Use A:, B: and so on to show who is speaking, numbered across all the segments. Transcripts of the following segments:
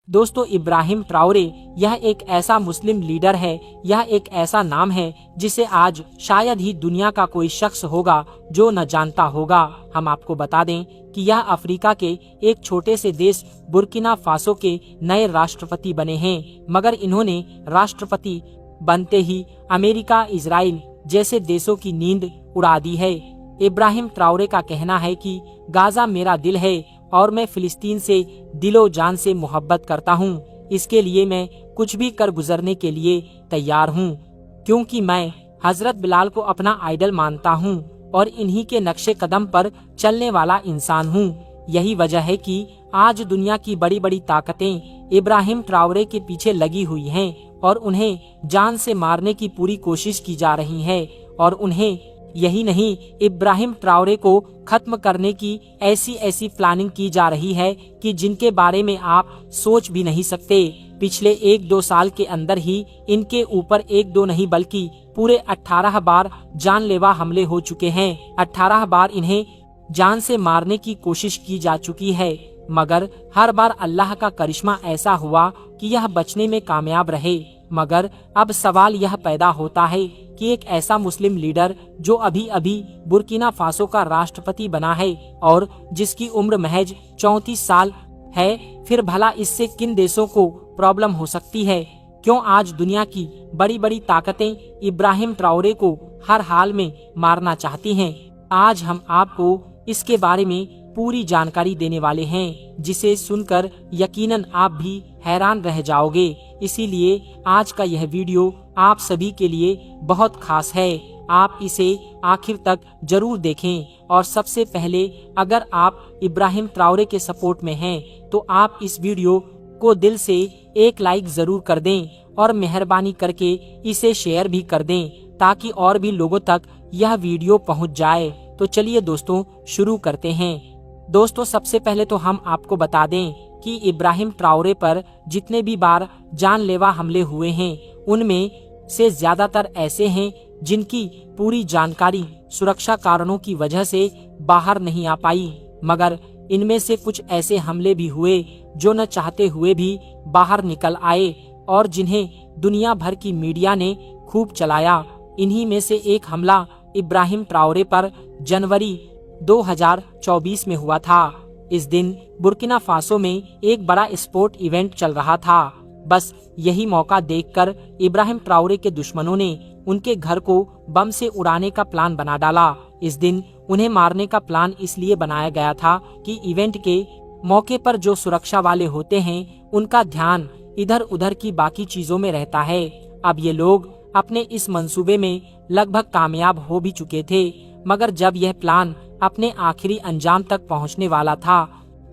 A: दोस्तों, Ibrahim Traore यह एक ऐसा मुस्लिम लीडर है, यह एक ऐसा नाम है जिसे आज शायद ही दुनिया का कोई शख्स होगा जो न जानता होगा। हम आपको बता दें कि यह अफ्रीका के एक छोटे से देश बुर्किना फासो के नए राष्ट्रपति बने हैं, मगर इन्होंने राष्ट्रपति बनते ही अमेरिका, इजराइल जैसे देशों की नींद उड़ा दी है। इब्राहिम ट्राओरे का कहना है कि गाजा मेरा दिल है और मैं फिलिस्तीन से दिलो जान से मोहब्बत करता हूँ। इसके लिए मैं कुछ भी कर गुजरने के लिए तैयार हूँ, क्योंकि मैं हजरत बिलाल को अपना आइडल मानता हूँ और इन्हीं के नक्शे कदम पर चलने वाला इंसान हूँ। यही वजह है कि आज दुनिया की बड़ी बड़ी ताकतें इब्राहिम ट्राओरे के पीछे लगी हुई हैं और उन्हें जान से मारने की पूरी कोशिश की जा रही है। और उन्हें यही नहीं, इब्राहिम ट्राओरे को खत्म करने की ऐसी प्लानिंग की जा रही है कि जिनके बारे में आप सोच भी नहीं सकते। पिछले 1-2 साल के अंदर ही इनके ऊपर 1-2 नहीं बल्कि पूरे 18 बार जानलेवा हमले हो चुके हैं। 18 बार इन्हें जान से मारने की कोशिश की जा चुकी है, मगर हर बार अल्लाह का करिश्मा ऐसा हुआ कि यह बचने में कामयाब रहे। मगर अब सवाल यह पैदा होता है कि एक ऐसा मुस्लिम लीडर जो अभी अभी बुर्किना फासो का राष्ट्रपति बना है और जिसकी उम्र महज 34 साल है, फिर भला इससे किन देशों को प्रॉब्लम हो सकती है? क्यों आज दुनिया की बड़ी बड़ी ताकतें इब्राहिम ट्राओरे को हर हाल में मारना चाहती हैं? आज हम आपको इसके बारे में पूरी जानकारी देने वाले हैं, जिसे सुनकर यकीनन आप भी हैरान रह जाओगे। इसीलिए आज का यह वीडियो आप सभी के लिए बहुत खास है। आप इसे आखिर तक जरूर देखें। और सबसे पहले, अगर आप इब्राहिम ट्राओरे के सपोर्ट में हैं, तो आप इस वीडियो को दिल से एक लाइक जरूर कर दें और मेहरबानी करके इसे शेयर भी कर दें, ताकि और भी लोगों तक यह वीडियो पहुंच जाए। तो चलिए दोस्तों, शुरू करते हैं। दोस्तों, सबसे पहले तो हम आपको बता दें कि इब्राहिम ट्राओरे पर जितने भी बार जानलेवा हमले हुए हैं, उनमें से ज्यादातर ऐसे हैं जिनकी पूरी जानकारी सुरक्षा कारणों की वजह से बाहर नहीं आ पाई, मगर इनमें से कुछ ऐसे हमले भी हुए जो न चाहते हुए भी बाहर निकल आए और जिन्हें दुनिया भर की मीडिया ने खूब चलाया। इन्हीं में से एक हमला इब्राहिम ट्राओरे पर जनवरी 2024 में हुआ था। इस दिन बुर्किना फासो में एक बड़ा स्पोर्ट इवेंट चल रहा था। बस यही मौका देखकर इब्राहिम ट्राओरे के दुश्मनों ने उनके घर को बम से उड़ाने का प्लान बना डाला। इस दिन उन्हें मारने का प्लान इसलिए बनाया गया था कि इवेंट के मौके पर जो सुरक्षा वाले होते हैं, उनका ध्यान इधर उधर की बाकी चीजों में रहता है। अब ये लोग अपने इस मंसूबे में लगभग कामयाब हो भी चुके थे, मगर जब यह प्लान अपने आखिरी अंजाम तक पहुंचने वाला था,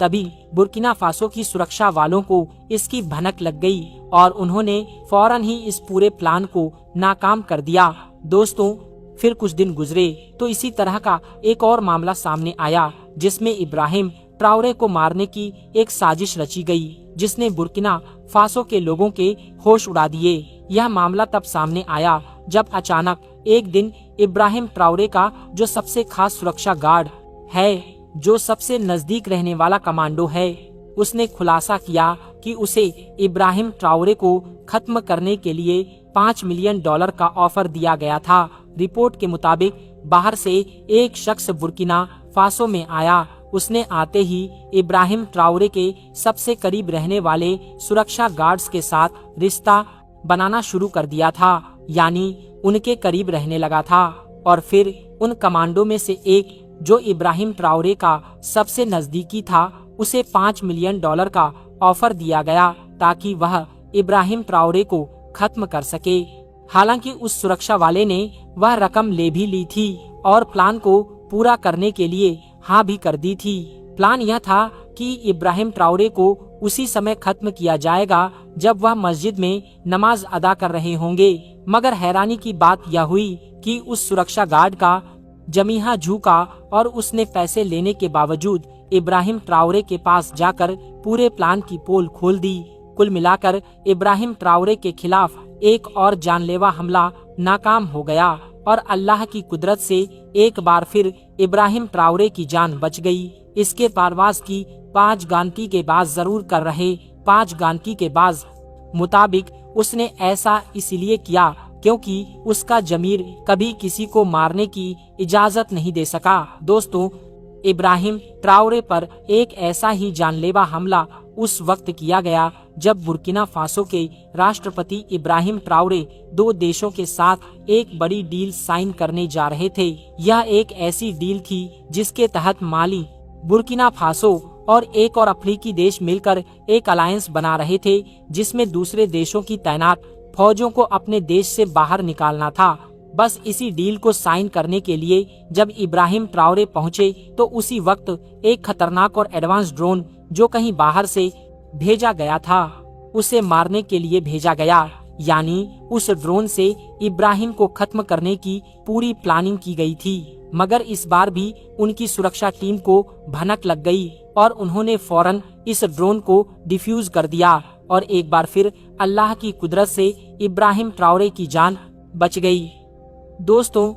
A: तभी बुर्किना फासो की सुरक्षा वालों को इसकी भनक लग गई और उन्होंने फौरन ही इस पूरे प्लान को नाकाम कर दिया। दोस्तों, फिर कुछ दिन गुजरे तो इसी तरह का एक और मामला सामने आया, जिसमें इब्राहिम ट्राओरे को मारने की एक साजिश रची गई, जिसने बुर्किना फासो के लोगों के होश उड़ा दिए। यह मामला तब सामने आया जब अचानक एक दिन इब्राहिम ट्राओरे का जो सबसे खास सुरक्षा गार्ड है, जो सबसे नजदीक रहने वाला कमांडो है, उसने खुलासा किया कि उसे इब्राहिम ट्राओरे को खत्म करने के लिए $5 मिलियन का ऑफर दिया गया था। रिपोर्ट के मुताबिक बाहर से एक शख्स बुर्किना फासो में आया। उसने आते ही इब्राहिम ट्राओरे के सबसे करीब रहने वाले सुरक्षा गार्ड्स के साथ रिश्ता बनाना शुरू कर दिया था, यानी उनके करीब रहने लगा था। और फिर उन कमांडो में से एक, जो इब्राहिम ट्राओरे का सबसे नजदीकी था, उसे $5 मिलियन का ऑफर दिया गया ताकि वह इब्राहिम ट्राओरे को खत्म कर सके। हालांकि उस सुरक्षा वाले ने वह रकम ले भी ली थी और प्लान को पूरा करने के लिए हाँ भी कर दी थी। प्लान यह था कि इब्राहिम ट्राओरे को उसी समय खत्म किया जाएगा जब वह मस्जिद में नमाज अदा कर रहे होंगे। मगर हैरानी की बात यह हुई कि उस सुरक्षा गार्ड का जमीहा झुका और उसने पैसे लेने के बावजूद इब्राहिम ट्राओरे के पास जाकर पूरे प्लान की पोल खोल दी। कुल मिलाकर इब्राहिम ट्राओरे के खिलाफ एक और जानलेवा हमला नाकाम हो गया और अल्लाह की कुदरत से एक बार फिर इब्राहिम ट्राओरे की जान बच गई। इसके परवाज की 5 गारंटी के बाद जरूर कर रहे 5 गानकी के बाज मुताबिक उसने ऐसा इसलिए किया क्योंकि उसका जमीर कभी किसी को मारने की इजाजत नहीं दे सका। दोस्तों, इब्राहिम ट्राओरे पर एक ऐसा ही जानलेवा हमला उस वक्त किया गया जब बुर्किना फासो के राष्ट्रपति इब्राहिम ट्राओरे 2 देशों के साथ एक बड़ी डील साइन करने जा रहे थे। यह एक ऐसी डील थी जिसके तहत माली, बुर्किना फासो और एक और अफ्रीकी देश मिलकर एक अलायंस बना रहे थे जिसमें दूसरे देशों की तैनात फौजों को अपने देश से बाहर निकालना था। बस इसी डील को साइन करने के लिए जब इब्राहिम ट्राओरे पहुंचे तो उसी वक्त एक खतरनाक और एडवांस ड्रोन जो कहीं बाहर से भेजा गया था उसे मारने के लिए भेजा गया। यानी उस ड्रोन से इब्राहिम को खत्म करने की पूरी प्लानिंग की गई थी। मगर इस बार भी उनकी सुरक्षा टीम को भनक लग गई और उन्होंने फौरन इस ड्रोन को डिफ्यूज कर दिया और एक बार फिर अल्लाह की कुदरत से इब्राहिम ट्राओरे की जान बच गई। दोस्तों,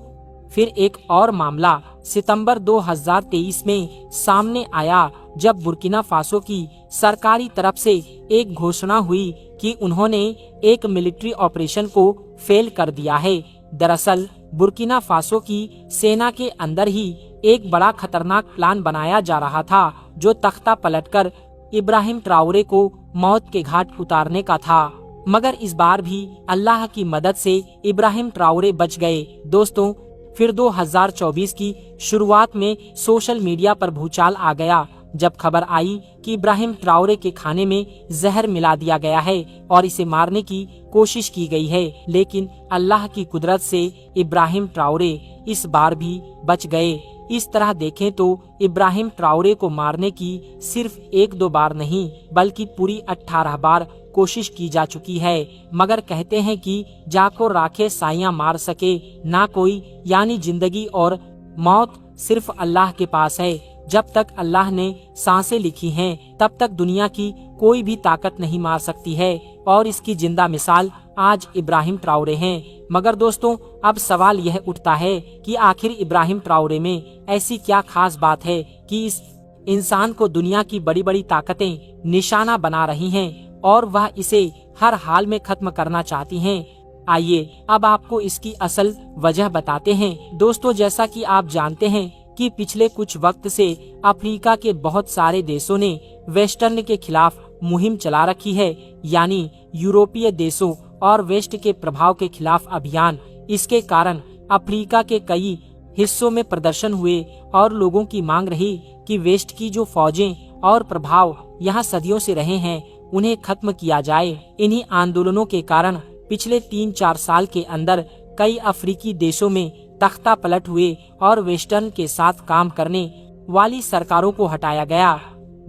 A: फिर एक और मामला सितंबर 2023 में सामने आया जब बुर्किना फासो की सरकारी तरफ से एक घोषणा हुई कि उन्होंने एक मिलिट्री ऑपरेशन को फेल कर दिया है। दरअसल बुर्किना फासो की सेना के अंदर ही एक बड़ा खतरनाक प्लान बनाया जा रहा था जो तख्ता पलटकर इब्राहिम ट्राओरे को मौत के घाट उतारने का था। मगर इस बार भी अल्लाह की मदद से इब्राहिम ट्राओरे बच गए। दोस्तों, फिर 2024 की शुरुआत में सोशल मीडिया पर भूचाल आ गया जब खबर आई कि इब्राहिम ट्राओरे के खाने में जहर मिला दिया गया है और इसे मारने की कोशिश की गई है। लेकिन अल्लाह की कुदरत से इब्राहिम ट्राओरे इस बार भी बच गए। इस तरह देखें तो इब्राहिम ट्राओरे को मारने की सिर्फ 1-2 बार नहीं बल्कि पूरी 18 बार कोशिश की जा चुकी है। मगर कहते हैं कि जाको राखे साइयां मार सके ना कोई, यानी जिंदगी और मौत सिर्फ अल्लाह के पास है। जब तक अल्लाह ने सांसें लिखी हैं तब तक दुनिया की कोई भी ताकत नहीं मार सकती है और इसकी जिंदा मिसाल आज इब्राहिम ट्राओरे हैं। मगर दोस्तों, अब सवाल यह उठता है कि आखिर इब्राहिम ट्राओरे में ऐसी क्या खास बात है कि इस इंसान को दुनिया की बड़ी बड़ी ताकतें निशाना बना रही हैं और वह इसे हर हाल में खत्म करना चाहती हैं। आइए अब आपको इसकी असल वजह बताते हैं। दोस्तों, जैसा कि आप जानते हैं कि पिछले कुछ वक्त से अफ्रीका के बहुत सारे देशों ने वेस्टर्न के खिलाफ मुहिम चला रखी है, यानी यूरोपीय देशों और वेस्ट के प्रभाव के खिलाफ अभियान। इसके कारण अफ्रीका के कई हिस्सों में प्रदर्शन हुए और लोगों की मांग रही कि वेस्ट की जो फौजें और प्रभाव यहाँ सदियों से रहे हैं उन्हें खत्म किया जाए। इन्हीं आंदोलनों के कारण पिछले 3-4 साल के अंदर कई अफ्रीकी देशों में तख्ता पलट हुए और वेस्टर्न के साथ काम करने वाली सरकारों को हटाया गया।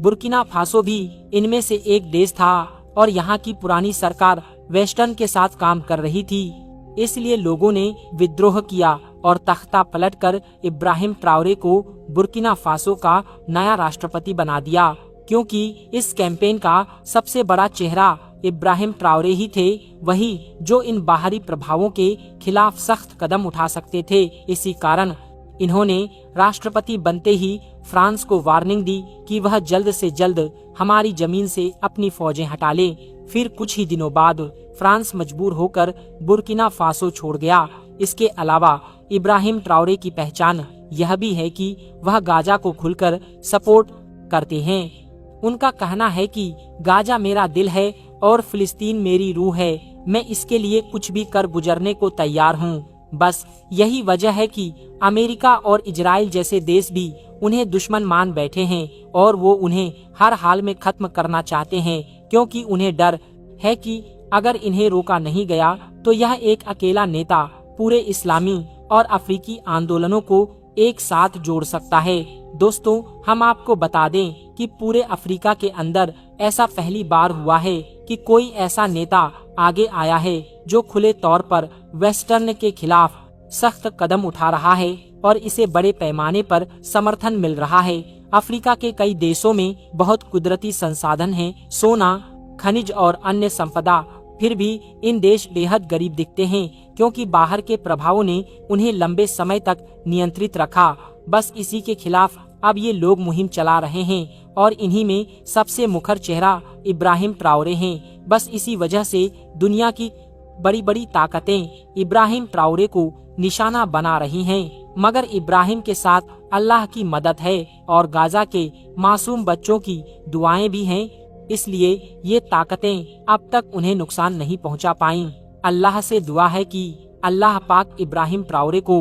A: बुर्किना फासो भी इनमें से एक देश था और यहाँ की पुरानी सरकार वेस्टर्न के साथ काम कर रही थी। इसलिए लोगों ने विद्रोह किया और तख्ता पलटकर इब्राहिम ट्राओरे को बुर्किना फासो का नया राष्ट्रपति बना दिया, क्योंकि इस कैंपेन का सबसे बड़ा चेहरा इब्राहिम ट्राओरे ही थे, वही जो इन बाहरी प्रभावों के खिलाफ सख्त कदम उठा सकते थे। इसी कारण इन्होंने राष्ट्रपति बनते ही फ्रांस को वार्निंग दी कि वह जल्द से जल्द हमारी जमीन से अपनी फौजें हटा ले। फिर कुछ ही दिनों बाद फ्रांस मजबूर होकर बुर्किना फासो छोड़ गया। इसके अलावा इब्राहिम ट्राओरे की पहचान यह भी है कि वह गाजा को खुलकर सपोर्ट करते हैं। उनका कहना है कि गाजा मेरा दिल है और फिलिस्तीन मेरी रूह है, मैं इसके लिए कुछ भी कर गुजरने को तैयार हूँ। बस यही वजह है कि अमेरिका और इजराइल जैसे देश भी उन्हें दुश्मन मान बैठे हैं और वो उन्हें हर हाल में खत्म करना चाहते हैं, क्योंकि उन्हें डर है कि अगर इन्हें रोका नहीं गया तो यह एक अकेला नेता पूरे इस्लामी और अफ्रीकी आंदोलनों को एक साथ जोड़ सकता है। दोस्तों, हम आपको बता दें कि पूरे अफ्रीका के अंदर ऐसा पहली बार हुआ है कि कोई ऐसा नेता आगे आया है जो खुले तौर पर वेस्टर्न के खिलाफ सख्त कदम उठा रहा है और इसे बड़े पैमाने पर समर्थन मिल रहा है। अफ्रीका के कई देशों में बहुत कुदरती संसाधन हैं, सोना, खनिज और अन्य संपदा। फिर भी इन देश बेहद गरीब दिखते हैं क्योंकि बाहर के प्रभावों ने उन्हें लंबे समय तक नियंत्रित रखा। बस इसी के खिलाफ अब ये लोग मुहिम चला रहे हैं और इन्हीं में सबसे मुखर चेहरा इब्राहिम ट्राओरे हैं। बस इसी वजह से दुनिया की बड़ी बड़ी ताकतें इब्राहिम ट्राओरे को निशाना बना रही हैं। मगर इब्राहिम के साथ अल्लाह की मदद है और गाजा के मासूम बच्चों की दुआएं भी हैं, इसलिए ये ताकतें अब तक उन्हें नुकसान नहीं पहुंचा पाईं। अल्लाह से दुआ है कि अल्लाह पाक इब्राहिम ट्राओरे को